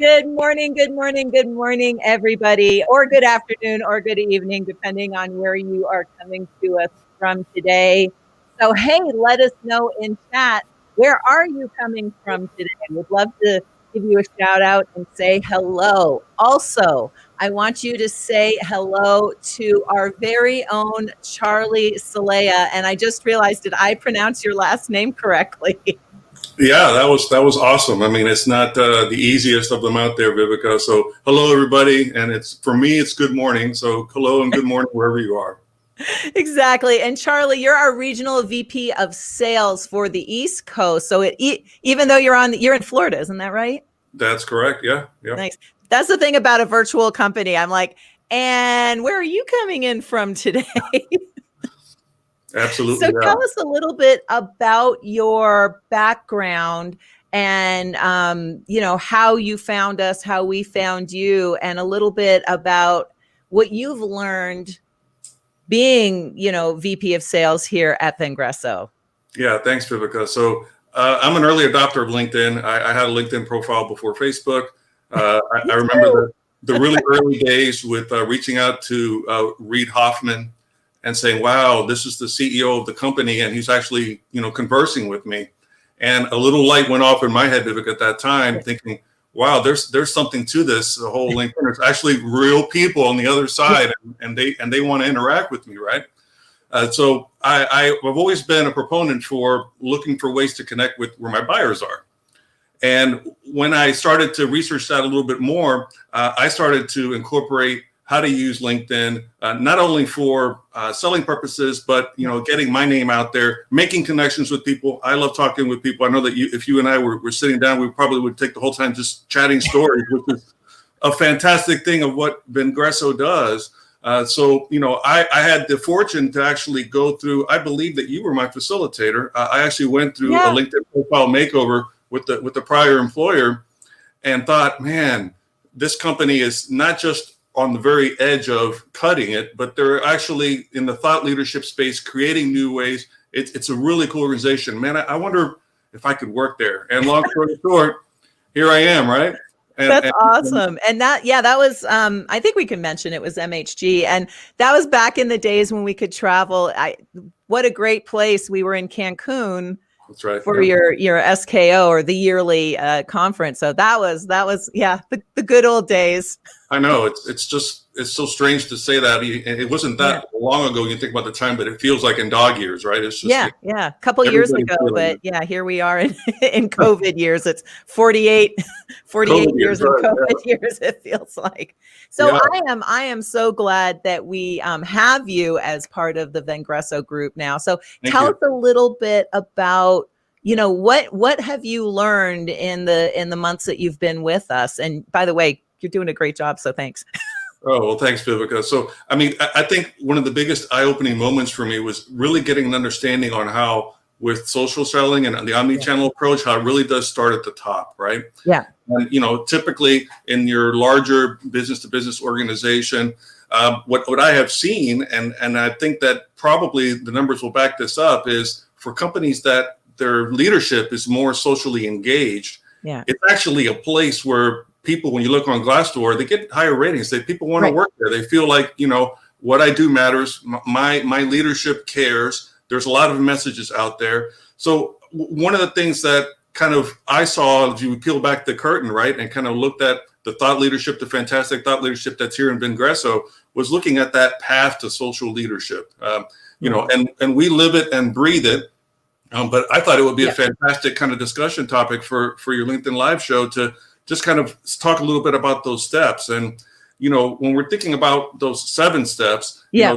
Good morning, everybody, or good afternoon or good evening, depending on where you are coming to us from today. So, hey, let us know in chat, where are you coming from today? We'd love to give you a shout out and say hello. Also, I want you to say hello to our very own Charlie Celaya. And I just realized, did I pronounce your last name correctly? Yeah, that was awesome. I mean, it's not the easiest of them out there, Viveka. So hello, everybody. And for me, it's good morning. So hello and good morning wherever you are. Exactly. And Charlie, you're our regional VP of sales for the East Coast. So even though you're in Florida, isn't that right? That's correct. Yeah. Nice. That's the thing about a virtual company. I'm like, and where are you coming in from today? Absolutely. So tell us a little bit about your background and, how you found us, how we found you, and a little bit about what you've learned being, VP of sales here at Vengreso. Yeah, thanks, Viveka. So I'm an early adopter of LinkedIn. I had a LinkedIn profile before Facebook. I remember the really early days with reaching out to Reid Hoffman and saying, wow, this is the CEO of the company, and he's actually, conversing with me. And a little light went off in my head, Vivek, at that time, thinking, wow, there's something to this. The whole LinkedIn, there's actually real people on the other side, and they want to interact with me, right? So I've always been a proponent for looking for ways to connect with where my buyers are. And when I started to research that a little bit more, I started to incorporate how to use LinkedIn, not only for selling purposes, but getting my name out there, making connections with people. I love talking with people. I know that if you and I were sitting down, we probably would take the whole time just chatting stories, which is a fantastic thing of what Vengreso does. So I had the fortune to actually go through. I believe that you were my facilitator. I actually went through a LinkedIn profile makeover with the prior employer, and thought, man, this company is not just on the very edge of cutting it, but they're actually in the thought leadership space, creating new ways. It's a really cool organization, man. I wonder if I could work there. And long story short, here I am, right? That's awesome. And that was, I think we can mention it was MHG. And that was back in the days when we could travel. What a great place. We were in Cancun. That's right. For your SKO, or the yearly conference. So that was the good old days. I know it's so strange to say that. It wasn't that long ago. You think about the time, but it feels like in dog years, right? It's just a couple years ago, but here we are in COVID years. It's 48 years of COVID years. It feels like. So I am so glad that we have you as part of the Vengreso group now. So tell us a little bit about what have you learned in the months that you've been with us? And by the way, you're doing a great job. So thanks. Oh, well, thanks, Viveka. So, I mean, I think one of the biggest eye-opening moments for me was really getting an understanding on how, with social selling and the omnichannel approach, how it really does start at the top, right? Yeah. And, typically in your larger business-to-business organization, what I have seen, and I think that probably the numbers will back this up, is for companies that their leadership is more socially engaged, it's actually a place where people, when you look on Glassdoor, they get higher ratings. People want to work there. They feel like, what I do matters. My leadership cares. There's a lot of messages out there. So one of the things that kind of I saw, as you peel back the curtain, right, and kind of looked at the thought leadership, the fantastic thought leadership that's here in Vengreso, was looking at that path to social leadership. And we live it and breathe it. But I thought it would be a fantastic kind of discussion topic for your LinkedIn Live show to just kind of talk a little bit about those steps. And, when we're thinking about those 7 steps, we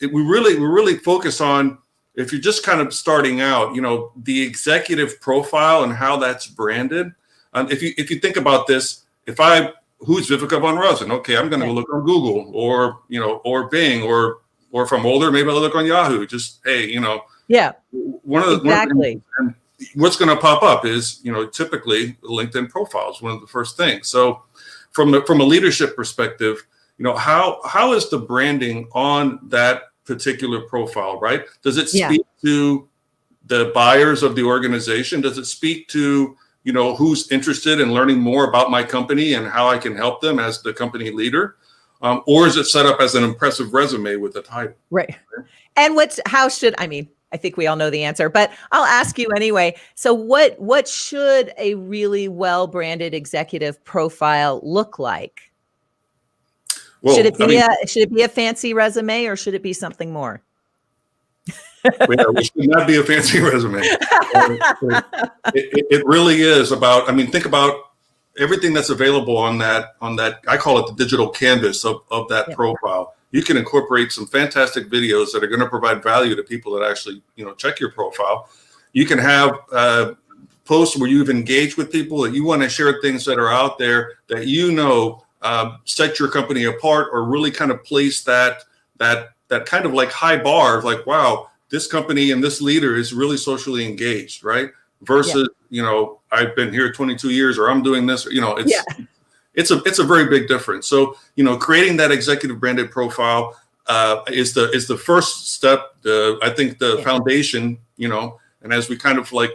really focus on, if you're just kind of starting out, the executive profile and how that's branded. If you think about this, who's Viveka von Rosen? Okay, I'm going to look on Google or Bing, or if I'm older, maybe I'll look on Yahoo. Just, hey, one of the what's going to pop up is, typically LinkedIn profiles, one of the first things. So from a leadership perspective, how is the branding on that particular profile, right? Does it speak to the buyers of the organization? Does it speak to, who's interested in learning more about my company and how I can help them as the company leader? Or is it set up as an impressive resume with a title? Right. And I think we all know the answer, but I'll ask you anyway. So what should a really well-branded executive profile look like? Well, should it be a fancy resume, or should it be something more? It should not be a fancy resume. It really is about, think about everything that's available on that, I call it the digital canvas of that profile. You can incorporate some fantastic videos that are going to provide value to people that actually, check your profile. You can have posts where you've engaged with people, that you want to share things that are out there that set your company apart, or really kind of place that kind of like high bar of like, wow, this company and this leader is really socially engaged, right? Versus, I've been here 22 years, or I'm doing this, it's a very big difference. So, creating that executive branded profile is the first step. I think the foundation, and as we kind of like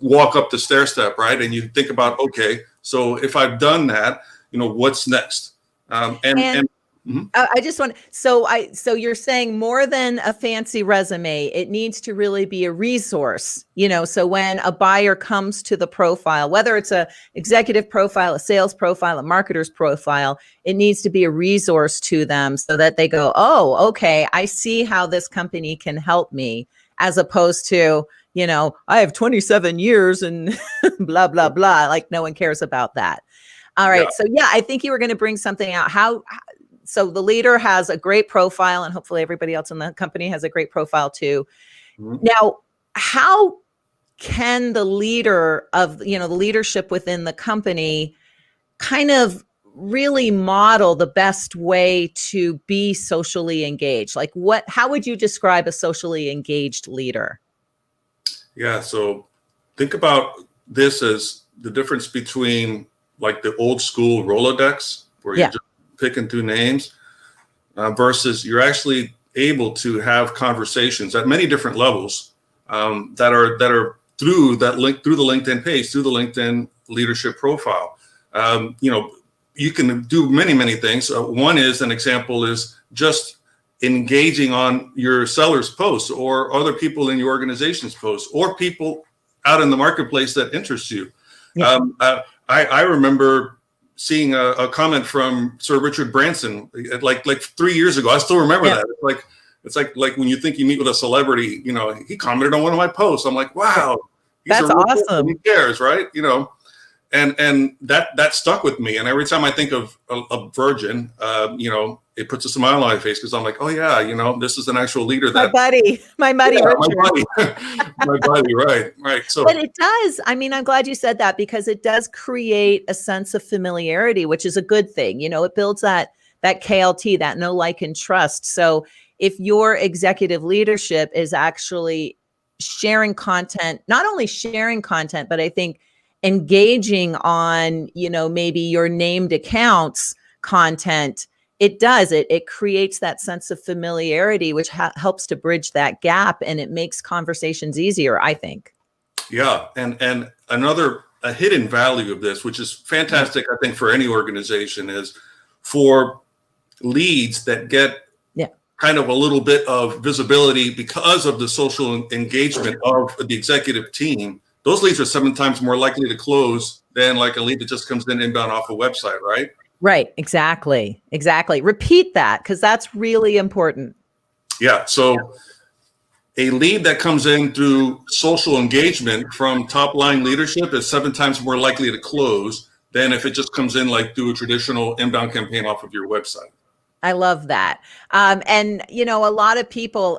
walk up the stair step, right? And you think about, okay, so if I've done that, what's next? I just want, so you're saying more than a fancy resume, it needs to really be a resource, so when a buyer comes to the profile, whether it's a executive profile, a sales profile, a marketer's profile, it needs to be a resource to them so that they go, oh, okay, I see how this company can help me, as opposed to, I have 27 years and blah, blah, blah. Like, no one cares about that. All right. So I think you were going to bring something out. So the leader has a great profile, and hopefully everybody else in the company has a great profile too. Mm-hmm. Now, how can the leader of, the leadership within the company kind of really model the best way to be socially engaged? Like how would you describe a socially engaged leader? Yeah. So think about this as the difference between like the old school Rolodex, where you're just picking through names, versus you're actually able to have conversations at many different levels that are through the LinkedIn page, through the LinkedIn leadership profile. You can do many things. One is, an example is just engaging on your seller's posts, or other people in your organization's posts, or people out in the marketplace that interest you. Yeah. I remember seeing a comment from Sir Richard Branson like 3 years ago. I still remember that. It's like when you think you meet with a celebrity, he commented on one of my posts. I'm like, wow, that's awesome. Who cares, right? And that stuck with me. And every time I think of a Virgin, it puts a smile on my face, because I'm like, oh yeah, this is an actual leader. My buddy, Richard. My buddy, right. So, but it does. I'm glad you said that, because it does create a sense of familiarity, which is a good thing. It builds that KLT, that know, like, and trust. So if your executive leadership is actually sharing content, not only sharing content, but I think engaging on, maybe your named accounts content, it creates that sense of familiarity, which helps to bridge that gap, and it makes conversations easier, I think. Yeah. And a hidden value of this, which is fantastic, I think, for any organization, is for leads that get kind of a little bit of visibility because of the social engagement of the executive team. Those leads are 7 times more likely to close than like a lead that just comes in inbound off a website, right? Right. Exactly. Repeat that, because that's really important. Yeah. So a lead that comes in through social engagement from top line leadership is 7 times more likely to close than if it just comes in like through a traditional inbound campaign off of your website. I love that. And a lot of people,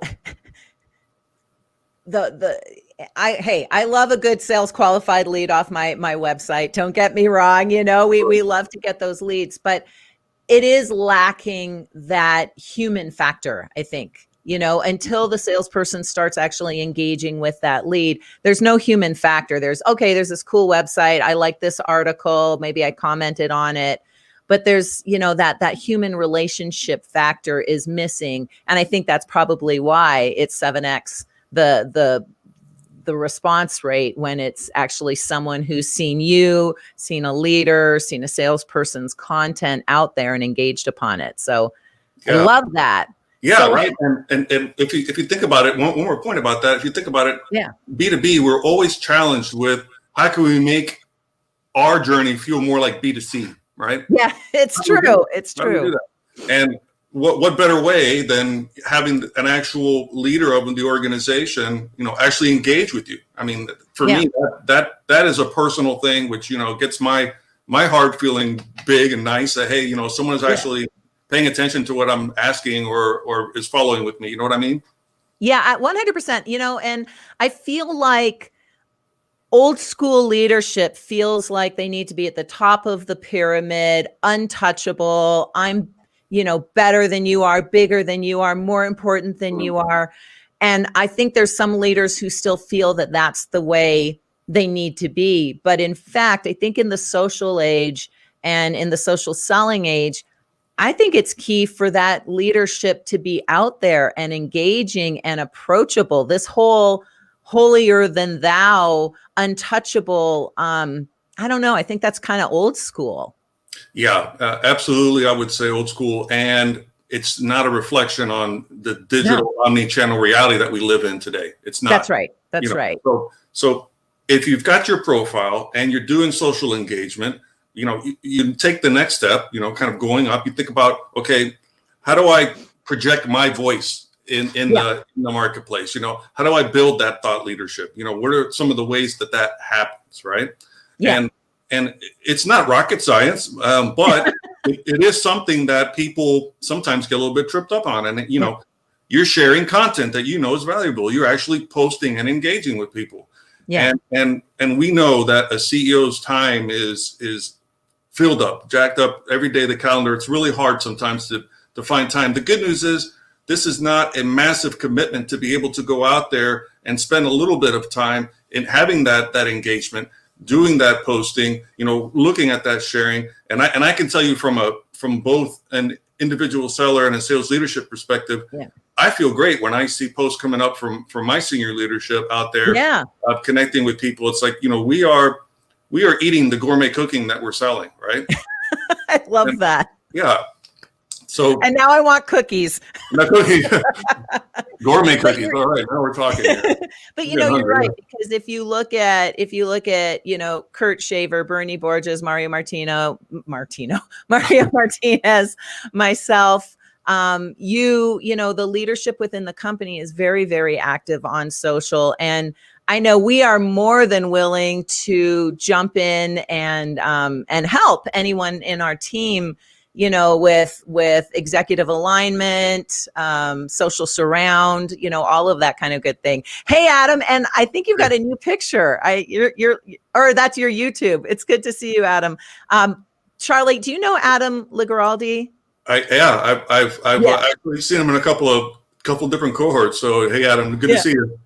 I love a good sales qualified lead off my website. Don't get me wrong. We love to get those leads, but it is lacking that human factor, I think, until the salesperson starts actually engaging with that lead. There's no human factor. There's this cool website. I like this article. Maybe I commented on it, but there's, that human relationship factor is missing. And I think that's probably why it's 7X the the response rate when it's actually someone who's seen you, seen a leader, seen a salesperson's content out there and engaged upon it. So I love that. Yeah, so, right. And if you think about it, one more point about that, if you think about it, yeah, B2B, we're always challenged with how can we make our journey feel more like B2C, right? Yeah, it's true. It's true. And what better way than having an actual leader of the organization, actually engage with you? I mean, for me, that is a personal thing, which, gets my heart feeling big and nice that, hey, someone's actually paying attention to what I'm asking or is following with me. You know what I mean? Yeah, 100%, and I feel like old school leadership feels like they need to be at the top of the pyramid, untouchable. I'm, better than you are, bigger than you are, more important than you are. And I think there's some leaders who still feel that that's the way they need to be. But in fact, I think in the social age and in the social selling age, I think it's key for that leadership to be out there and engaging and approachable. This whole holier than thou, untouchable. I don't know. I think that's kind of old school. Yeah, absolutely. I would say old school. And it's not a reflection on the digital omnichannel reality that we live in today. It's not. That's right. That's right. So if you've got your profile and you're doing social engagement, you take the next step, kind of going up. You think about, okay, how do I project my voice in the marketplace? How do I build that thought leadership? What are some of the ways that happens, right? Yeah. And it's not rocket science, but it is something that people sometimes get a little bit tripped up on. And you're sharing content that is valuable. You're actually posting and engaging with people. Yeah. And we know that a CEO's time is filled up, jacked up every day, the calendar. It's really hard sometimes to find time. The good news is this is not a massive commitment to be able to go out there and spend a little bit of time in having that engagement, doing that posting, looking at that sharing. And I can tell you from both an individual seller and a sales leadership perspective, I feel great when I see posts coming up from my senior leadership out there, connecting with people. It's like, we are eating the gourmet cooking that we're selling, right? I love that. Yeah. So and now I want cookies. Gourmet cookies. All right, now we're talking here. But you're right, because if you look at Kurt Shaver, Bernie Borges, Mario Martinez, myself, the leadership within the company is very, very active on social. And I know we are more than willing to jump in and help anyone in our team, with executive alignment, social surround, all of that kind of good thing. Hey, Adam, and I think you've got a new picture. Or that's your YouTube. It's good to see you, Adam. Charlie, do you know Adam Ligaraldi? I've actually seen him in a couple different cohorts. So, hey, Adam, good to see you.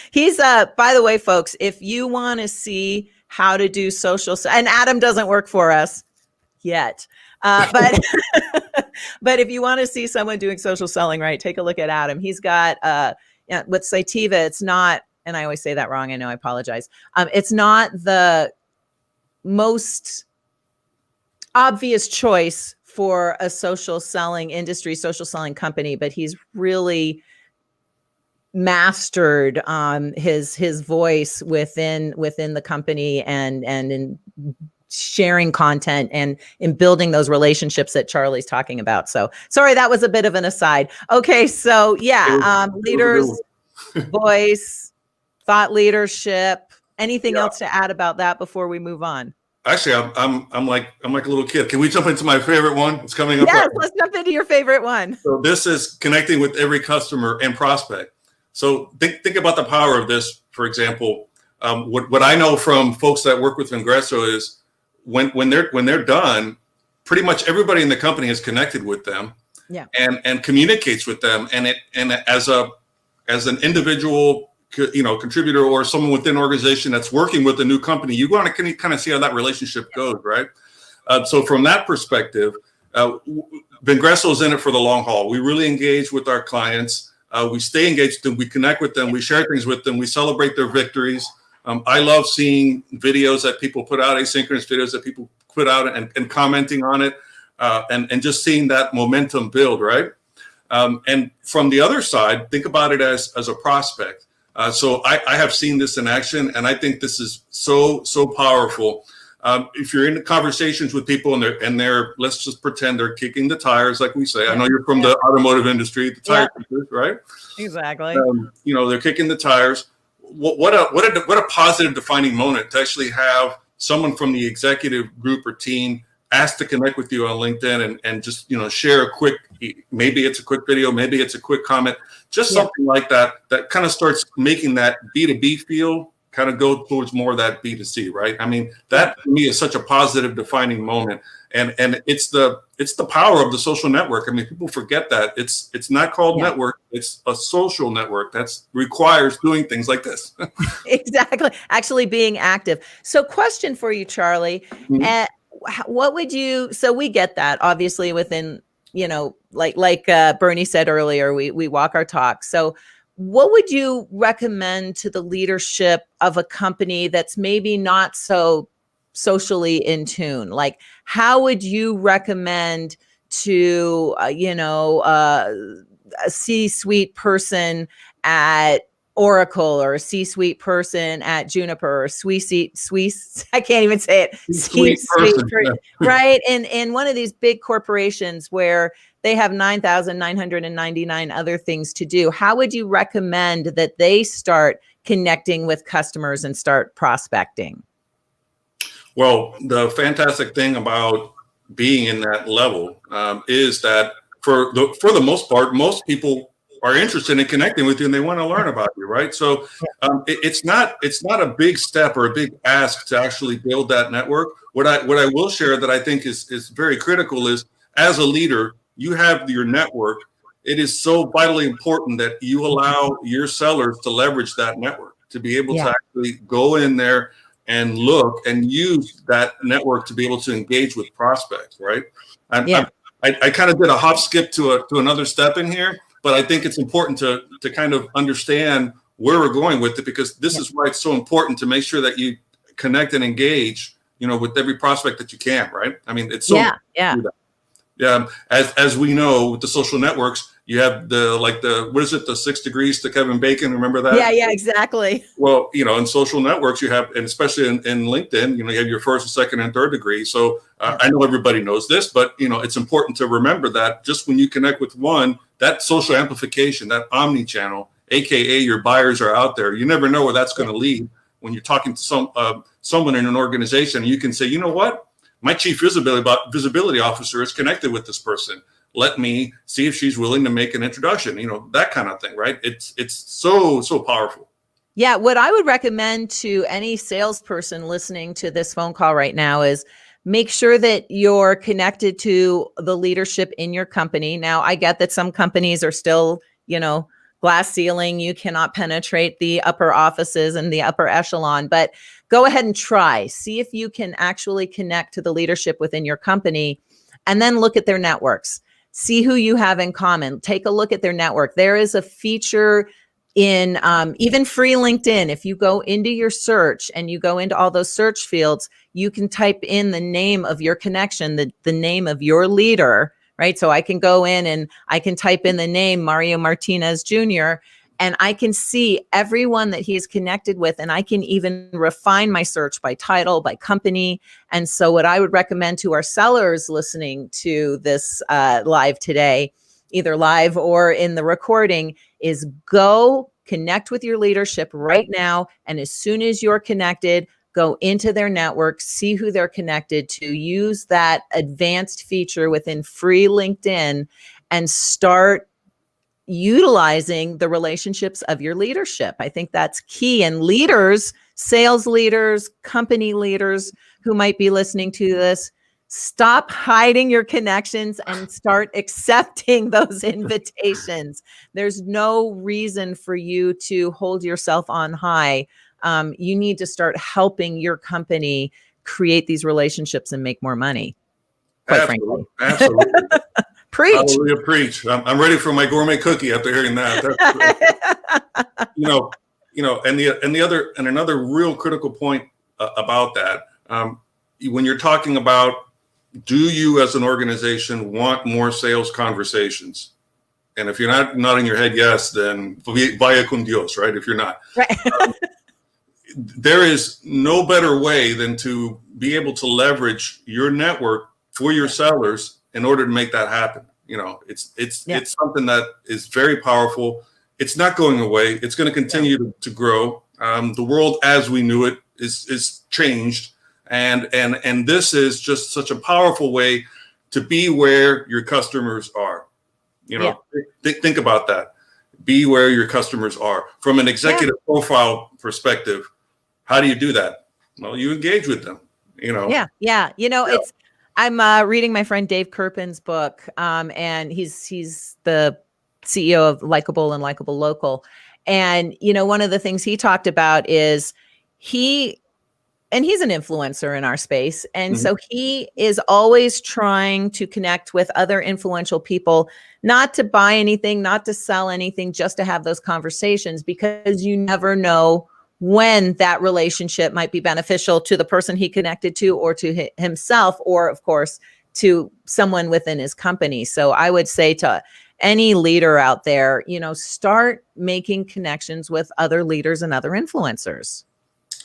He's by the way, folks, if you want to see how to do social, and Adam doesn't work for us yet, but but if you want to see someone doing social selling right, take a look at Adam. He's got with Sativa, it's not, and I always say that wrong, I know, I apologize. It's not the most obvious choice for a social selling industry, social selling company, but he's really mastered his voice within the company and in sharing content and in building those relationships that Charlie's talking about. So sorry, that was a bit of an aside. Okay, so leaders, voice, thought leadership. Anything else to add about that before we move on? Actually, I'm like a little kid. Can we jump into my favorite one? It's coming up. Yes, let's jump into your favorite one. So this is connecting with every customer and prospect. So think about the power of this. For example, what I know from folks that work with Vengreso is when they're done, pretty much everybody in the company is connected with them, and communicates with them. And as an individual, contributor or someone within an organization that's working with a new company, you want to kind of see how that relationship goes, right? So from that perspective, Vengreso is in it for the long haul. We really engage with our clients. We stay engaged with them. We connect with them. We share things with them. We celebrate their victories. I love seeing videos that people put out, asynchronous videos that people put out and commenting on it, and just seeing that momentum build, right? And from the other side, think about it as a prospect. So I have seen this in action, and I think this is so powerful. If you're in conversations with people and they're let's just pretend they're kicking the tires, like we say. Yeah. I know you're from the automotive industry, the tire kickers, right? Exactly. They're kicking the tires. What a positive defining moment to actually have someone from the executive group or team ask to connect with you on LinkedIn and just share a quick, maybe it's a quick video, maybe it's a quick comment, just something like that kind of starts making that B2B feel kind of go towards more of that B2C, right? I mean, that to me is such a positive defining moment. And it's the power of the social network. I mean, people forget that it's not called network. It's a social network that's requires doing things like this. Exactly. Actually being active. So question for you, Charlie, what would you, so we get that obviously within, like Bernie said earlier, we walk our talk. So what would you recommend to the leadership of a company that's maybe not so socially in tune? Like, how would you recommend to, a C-suite person at Oracle or a C-suite person at Juniper or Swiss, I can't even say it. C-suite person, right? In one of these big corporations where they have 9,999 other things to do. How would you recommend that they start connecting with customers and start prospecting? Well, the fantastic thing about being in that level is that for the most part, most people are interested in connecting with you and they want to learn about you, right? So it's not a big step or a big ask to actually build that network. What I will share that I think is very critical is, as a leader, you have your network. It is so vitally important that you allow your sellers to leverage that network, to be able to actually go in there and look and use that network to be able to engage with prospects, right? I kind of did a hop skip to another step in here, but I think it's important to kind of understand where we're going with it, because this is why it's so important to make sure that you connect and engage, with every prospect that you can, right? I mean, it's so as we know with the social networks, you have the 6 degrees to Kevin Bacon. Remember that? Yeah, exactly. Well, in social networks, you have, and especially in LinkedIn, you have your first, second, and third degree. So I know everybody knows this, but it's important to remember that just when you connect with one, that social amplification, that omnichannel, AKA your buyers are out there. You never know where that's going to lead. When you're talking to someone in an organization, you can say, you know what? My chief visibility officer is connected with this person. Let me see if she's willing to make an introduction, that kind of thing, right? It's so powerful. Yeah. What I would recommend to any salesperson listening to this phone call right now is make sure that you're connected to the leadership in your company. Now, I get that some companies are still, glass ceiling. You cannot penetrate the upper offices and the upper echelon, but go ahead and try. See if you can actually connect to the leadership within your company, and then look at their networks. See who you have in common. Take a look at their network. There is a feature in even free LinkedIn. If you go into your search and you go into all those search fields, you can type in the name of your connection, the name of your leader, right? So I can go in and I can type in the name Mario Martinez Jr., and I can see everyone that he's connected with, and I can even refine my search by title, by company. And so what I would recommend to our sellers listening to this live today, either live or in the recording, is go connect with your leadership right now. And as soon as you're connected, go into their network, see who they're connected to, use that advanced feature within free LinkedIn, and start utilizing the relationships of your leadership. I think that's key. And leaders, sales leaders, company leaders who might be listening to this, stop hiding your connections and start accepting those invitations. There's no reason for you to hold yourself on high. You need to start helping your company create these relationships and make more money, quite frankly. Absolutely. Preach. Hallelujah, preach. I'm ready for my gourmet cookie after hearing that. And another real critical point about that, when you're talking about, do you as an organization want more sales conversations? And if you're not nodding your head yes, then vaya con Dios, right? If you're not. Right. There is no better way than to be able to leverage your network for your sellers in order to make that happen. It's something that is very powerful. It's not going away. It's going to continue to grow. The world as we knew it is changed, and this is just such a powerful way to be where your customers are. Think about that. Be where your customers are. From an executive profile perspective, how do you do that? Well, you engage with them. I'm reading my friend Dave Kirpin's book, and he's the CEO of Likeable and Likeable Local. And, one of the things he talked about is he's an influencer in our space. And so he is always trying to connect with other influential people, not to buy anything, not to sell anything, just to have those conversations, because you never know when that relationship might be beneficial to the person he connected to, or to himself, or of course to someone within his company. So I would say to any leader out there, start making connections with other leaders and other influencers.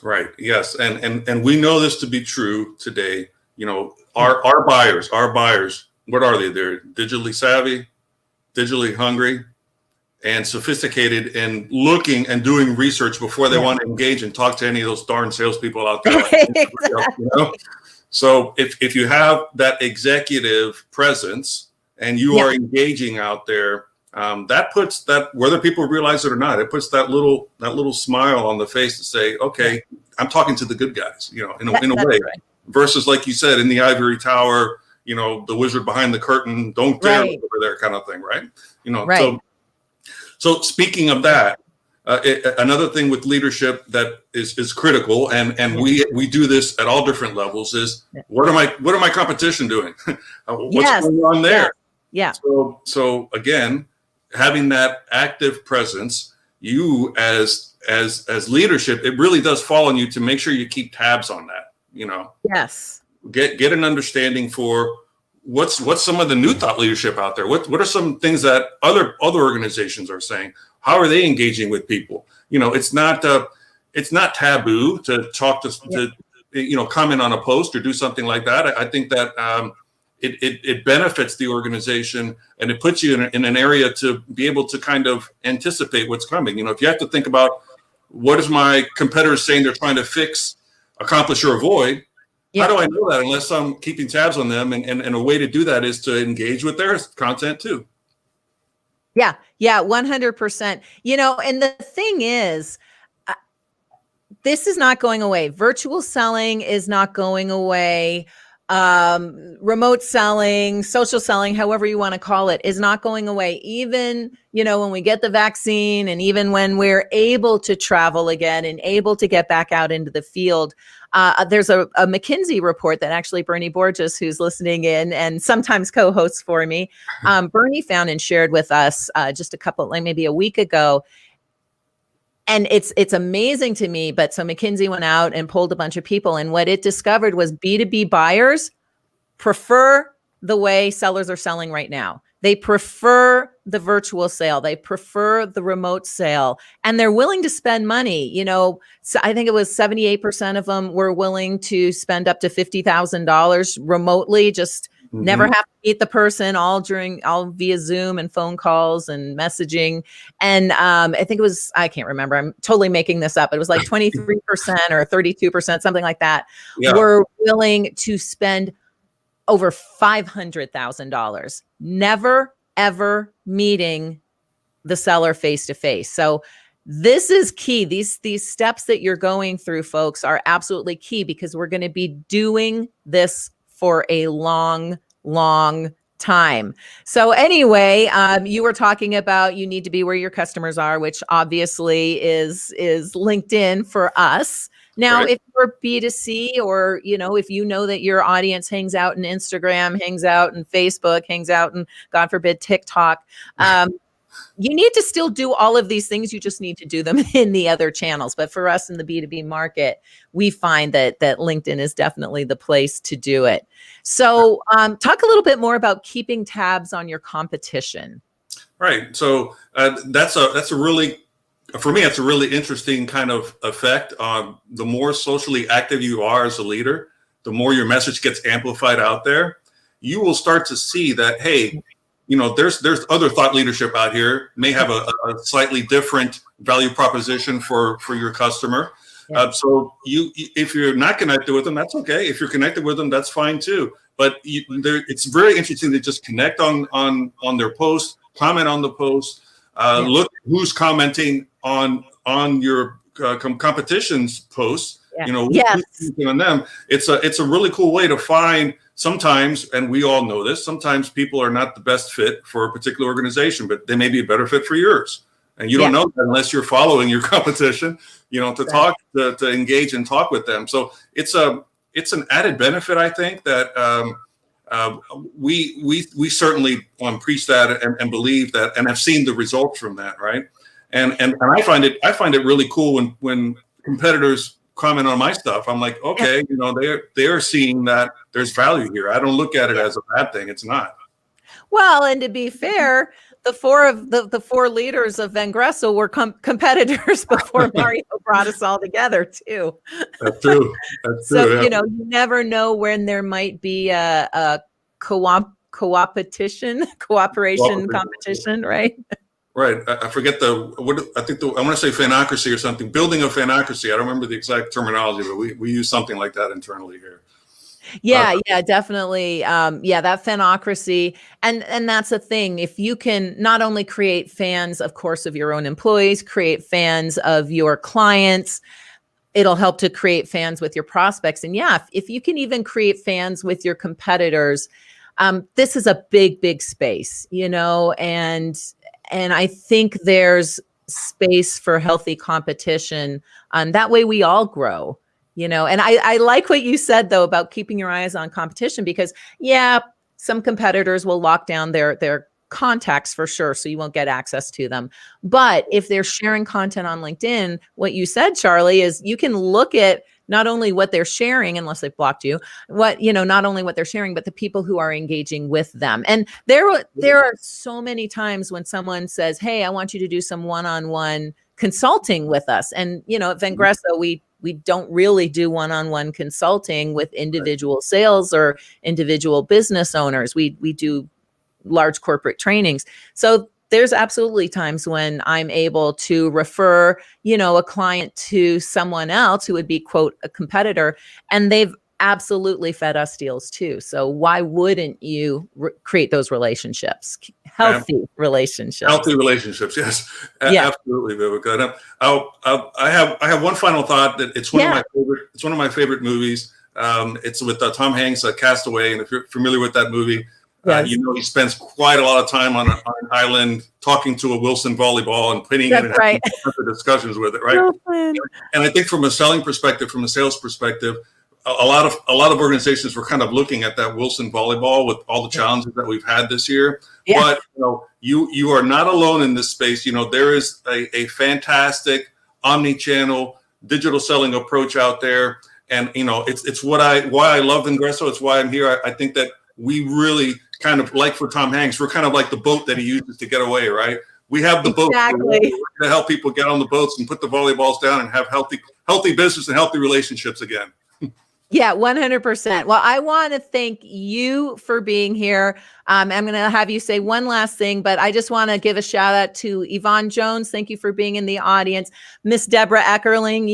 Right. Yes. And we know this to be true today. Our buyers, what are they? They're digitally savvy, digitally hungry, and sophisticated, and looking and doing research before they want to engage and talk to any of those darn salespeople out there. Exactly. So if you have that executive presence and you are engaging out there, that puts that, whether people realize it or not, it puts that little smile on the face to say, okay, I'm talking to the good guys, in a way, right. Versus, like you said, in the ivory tower, the wizard behind the curtain, don't dare look over there kind of thing, right? Right. So speaking of that, another thing with leadership that is critical, and we do this at all different levels, is what are my competition doing? What's going on there? Yeah. So again, having that active presence, you as leadership, it really does fall on you to make sure you keep tabs on that. Yes. Get an understanding for what's some of the new thought leadership out there. What are some things that other organizations are saying? How are they engaging with people? It's not taboo to talk to comment on a post or do something like that. I think that it benefits the organization, and it puts you in an area to be able to kind of anticipate what's coming. If you have to think about, what is my competitors saying they're trying to fix, accomplish, or avoid? How do I know that unless I'm keeping tabs on them? And a way to do that is to engage with their content too. Yeah, 100%. And the thing is, this is not going away. Virtual selling is not going away. Remote selling, social selling, however you want to call it, is not going away. Even, when we get the vaccine, and even when we're able to travel again and able to get back out into the field, there's a McKinsey report that actually Bernie Borges, who's listening in and sometimes co-hosts for me, Bernie found and shared with us just maybe a week ago. And it's amazing to me. But so McKinsey went out and polled a bunch of people, and what it discovered was B2B buyers prefer the way sellers are selling right now. They prefer the virtual sale. They prefer the remote sale, and they're willing to spend money. So I think it was 78% of them were willing to spend up to $50,000 remotely, just never have to meet the person, all via Zoom and phone calls and messaging. And I think it was, I can't remember, I'm totally making this up. It was like 23% or 32%, something like that, were willing to spend over $500,000, never, ever meeting the seller face to face. So this is key. These steps that you're going through, folks, are absolutely key, because we're going to be doing this for a long time. So anyway, you were talking about you need to be where your customers are, which obviously is LinkedIn for us. Now, Right. if you're B2C, or, if you know that your audience hangs out in Instagram, hangs out in Facebook, hangs out in, God forbid, TikTok, you need to still do all of these things. You just need to do them in the other channels. But for us in the B2B market, we find that LinkedIn is definitely the place to do it. So talk a little bit more about keeping tabs on your competition. Right. So that's a really, for me, it's a really interesting kind of effect. The more socially active you are as a leader, the more your message gets amplified out there. You will start to see that, hey, there's other thought leadership out here, may have a slightly different value proposition for your customer. Yeah. So if you're not connected with them, that's okay. If you're connected with them, that's fine too. But it's very interesting to just connect on their post, comment on the post, look who's commenting on your competition's posts. Yeah. Yes. Who's on them. It's a really cool way to find. Sometimes, and we all know this, sometimes people are not the best fit for a particular organization, but they may be a better fit for yours. And you don't know that unless you're following your competition, to talk, to engage and talk with them. So it's an added benefit, I think, that we certainly preach that and believe that, and have seen the results from that, right? And I find it really cool when competitors comment on my stuff. I'm like, okay, they're seeing that there's value here. I don't look at it as a bad thing. It's not. Well, and to be fair, the four leaders of Vengreso were competitors before Mario brought us all together too. That's true. That's true. So you never know when there might be a cooperation competition, right? Right. I forget I want to say fanocracy or something, building a fanocracy. I don't remember the exact terminology, but we use something like that internally here. Yeah, definitely. That fanocracy. And that's the thing. If you can not only create fans, of course, of your own employees, create fans of your clients, it'll help to create fans with your prospects. And if you can even create fans with your competitors, this is a big, big space, and I think there's space for healthy competition. That way we all grow, and I like what you said, though, about keeping your eyes on competition, because some competitors will lock down their contacts for sure, so you won't get access to them. But if they're sharing content on LinkedIn, what you said, Charlie, is you can look at not only what they're sharing, unless they've blocked you, not only what they're sharing, but the people who are engaging with them. And there are so many times when someone says, hey, I want you to do some one-on-one consulting with us. And, at Vengreso, we don't really do one-on-one consulting with individual sales or individual business owners. We do large corporate trainings. So there's absolutely times when I'm able to refer, a client to someone else who would be, quote, a competitor, and they've absolutely fed us deals too. So why wouldn't you create those relationships? Healthy relationships. Healthy relationships, yes. Absolutely, Viveka. I have one final thought that it's one of my favorite movies. It's with Tom Hanks, Castaway, and if you're familiar with that movie, yes. He spends quite a lot of time on an island talking to a Wilson volleyball and pinning it and having discussions with it, right? And I think from a selling perspective, from a sales perspective, a lot of organizations were kind of looking at that Wilson volleyball with all the challenges that we've had this year. Yeah. But you are not alone in this space. There is a fantastic omnichannel digital selling approach out there, and it's why I love Vengreso. It's why I'm here. I think that we really kind of, like for Tom Hanks, we're kind of like the boat that he uses to get away, right? We have the boat to help people get on the boats and put the volleyballs down and have healthy business and healthy relationships again. Yeah, 100%. Well, I want to thank you for being here. I'm going to have you say one last thing, but I just want to give a shout out to Yvonne Jones. Thank you for being in the audience. Miss Deborah Eckerling,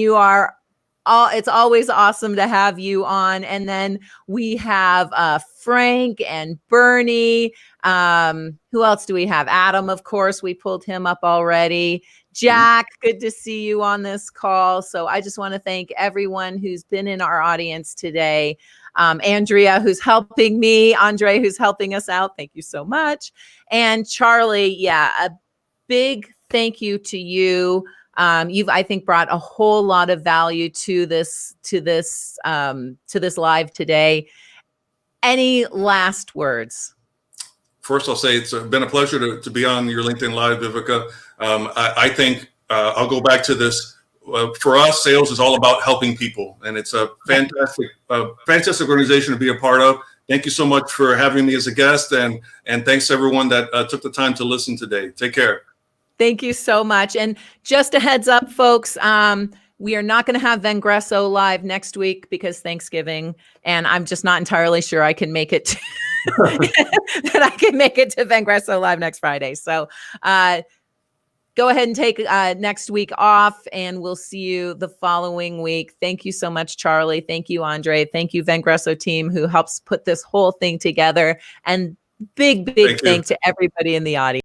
it's always awesome to have you on. And then we have Frank and Bernie. Who else do we have? Adam, of course, we pulled him up already. Jack, good to see you on this call. So I just want to thank everyone who's been in our audience today. Andrea, who's helping me. Andre, who's helping us out. Thank you so much. And Charlie, a big thank you to you. You've, I think, brought a whole lot of value to this live today. Any last words? First, I'll say it's been a pleasure to be on your LinkedIn Live, Viveka. I think I'll go back to this. For us, sales is all about helping people, and it's a fantastic organization to be a part of. Thank you so much for having me as a guest, and thanks to everyone that took the time to listen today. Take care. Thank you so much. And just a heads up, folks, we are not going to have Vengreso live next week because Thanksgiving, and I'm just not entirely sure I can make it that I can make it to Vengreso live next Friday. So go ahead and take next week off, and we'll see you the following week. Thank you so much, Charlie. Thank you, Andre. Thank you, Vengreso team, who helps put this whole thing together. And big thanks to everybody in the audience.